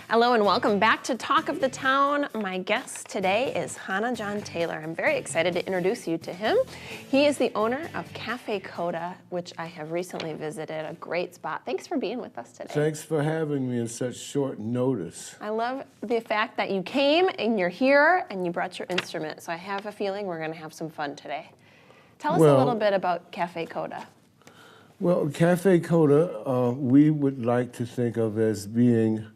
Hello and welcome back to Talk of the Town. My guest today is Hannah John Taylor. I'm very excited to introduce you to him. He is the owner of Cafe Coda, which I have recently visited, a great spot. Thanks for being with us today. Thanks for having me in such short notice. I love the fact that you came and you're here and you brought your instrument, so I have a feeling we're going to have some fun today. Tell us a little bit about Cafe Coda. Well, Cafe Coda, we would like to think of as being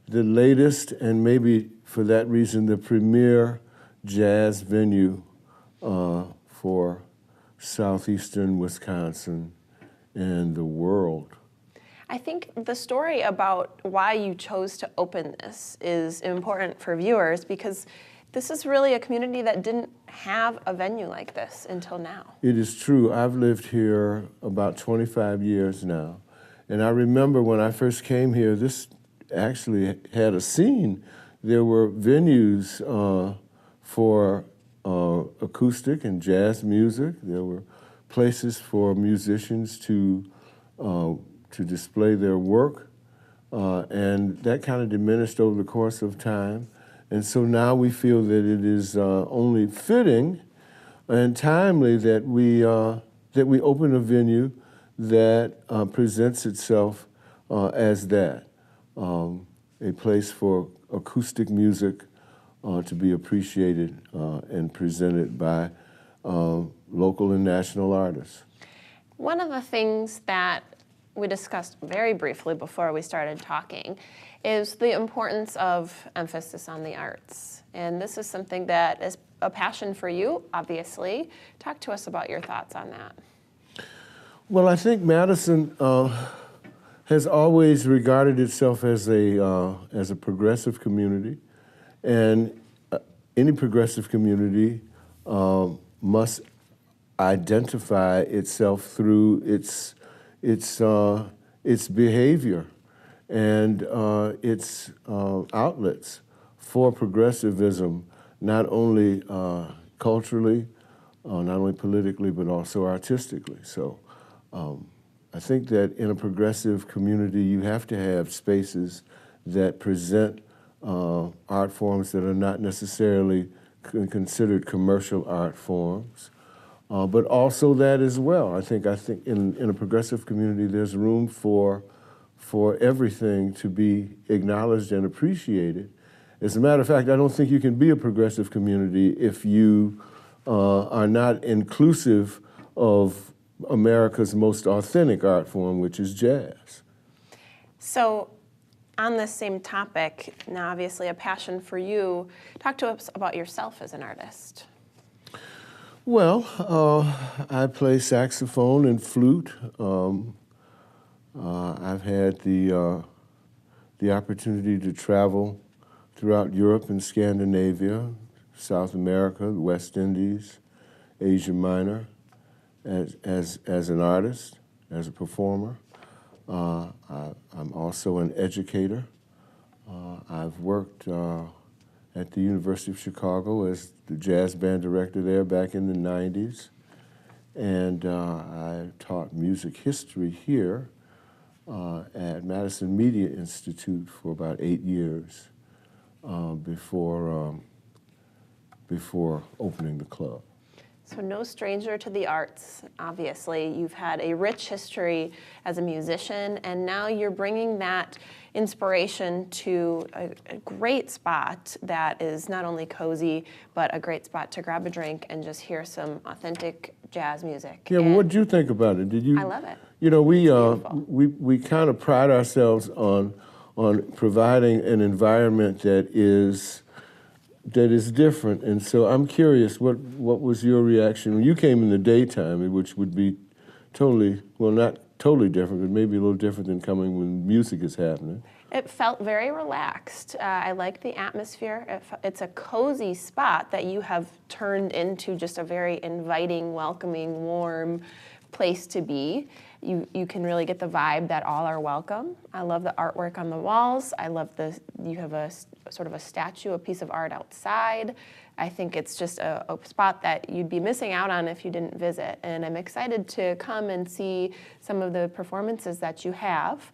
the latest and maybe for that reason the premier jazz venue for southeastern Wisconsin and the world. I think the story about why you chose to open this is important for viewers because this is really a community that didn't have a venue like this until now. It is true. I've lived here about 25 years now. And I remember when I first came here, this actually had a scene. There were venues for acoustic and jazz music. There were places for musicians to display their work. And that kind of diminished over the course of time. And so now we feel that it is only fitting and timely that we open a venue that presents itself as that, a place for acoustic music to be appreciated and presented by local and national artists. One of the things that we discussed very briefly before we started talking is the importance of emphasis on the arts. And this is something that is a passion for you, obviously. Talk to us about your thoughts on that. Well, I think Madison has always regarded itself as a progressive community, and any progressive community must identify itself through its behavior and its outlets for progressivism, not only culturally, not only politically, but also artistically. So I think that in a progressive community, you have to have spaces that present art forms that are not necessarily considered commercial art forms, but also that as well. I think in a progressive community, there's room for everything to be acknowledged and appreciated. As a matter of fact, I don't think you can be a progressive community if you are not inclusive of America's most authentic art form, which is jazz. So on this same topic, now obviously a passion for you, talk to us about yourself as an artist. Well, I play saxophone and flute. I've had the opportunity to travel throughout Europe and Scandinavia, South America, the West Indies, Asia Minor, as an artist, as a performer. I'm also an educator. I've worked at the University of Chicago as the jazz band director there back in the 90s. And I taught music history here at Madison Media Institute for about 8 years before opening the club. So no stranger to the arts, obviously. You've had a rich history as a musician, and now you're bringing that inspiration to a great spot that is not only cozy, but a great spot to grab a drink and just hear some authentic jazz music. Yeah, well, what did you think about it? Did you? I love it. You know, we kind of pride ourselves on providing an environment that is different, and so I'm curious, what was your reaction when you came in the daytime, which would be totally, well, not totally different, but maybe a little different than coming when music is happening? It felt very relaxed. I like the atmosphere. It's a cozy spot that you have turned into just a very inviting, welcoming, warm place to be. You can really get the vibe that all are welcome. I love the artwork on the walls. I love you have a sort of a statue, a piece of art outside. I think it's just a spot that you'd be missing out on if you didn't visit. And I'm excited to come and see some of the performances that you have.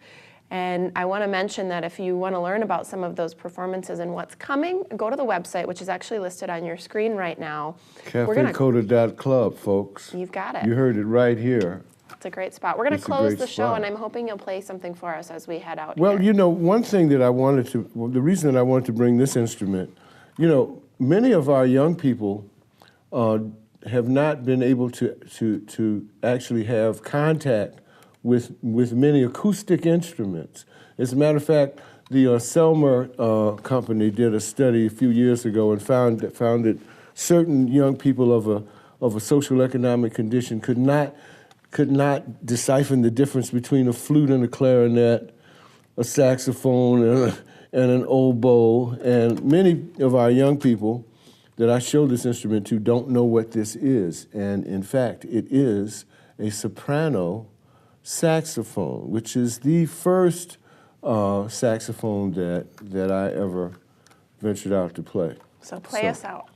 And I want to mention that if you want to learn about some of those performances and what's coming, go to the website, which is actually listed on your screen right now. CafeCoda.club, folks. You've got it. You heard it right here. It's a great spot. We're going to close the show, and I'm hoping you'll play something for us as we head out Well, here. you know, one thing that the reason that I wanted to bring this instrument, you know, many of our young people have not been able to actually have contact with many acoustic instruments. As a matter of fact, the Selmer company did a study a few years ago and found that certain young people of a social economic condition could not decipher the difference between a flute and a clarinet, a saxophone and an oboe, and many of our young people that I show this instrument to don't know what this is. And in fact, it is a soprano saxophone, which is the first saxophone that I ever ventured out to play. So play us out,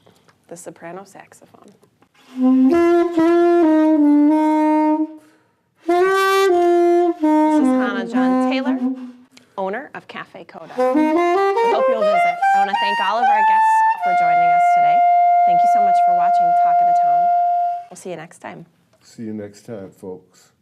the soprano saxophone. This is Hannah John Taylor, owner of Cafe Coda. We hope you'll visit. I want to thank all of our guests for joining us today. Thank you so much for watching Talk of the Town. We'll see you next time. See you next time, folks.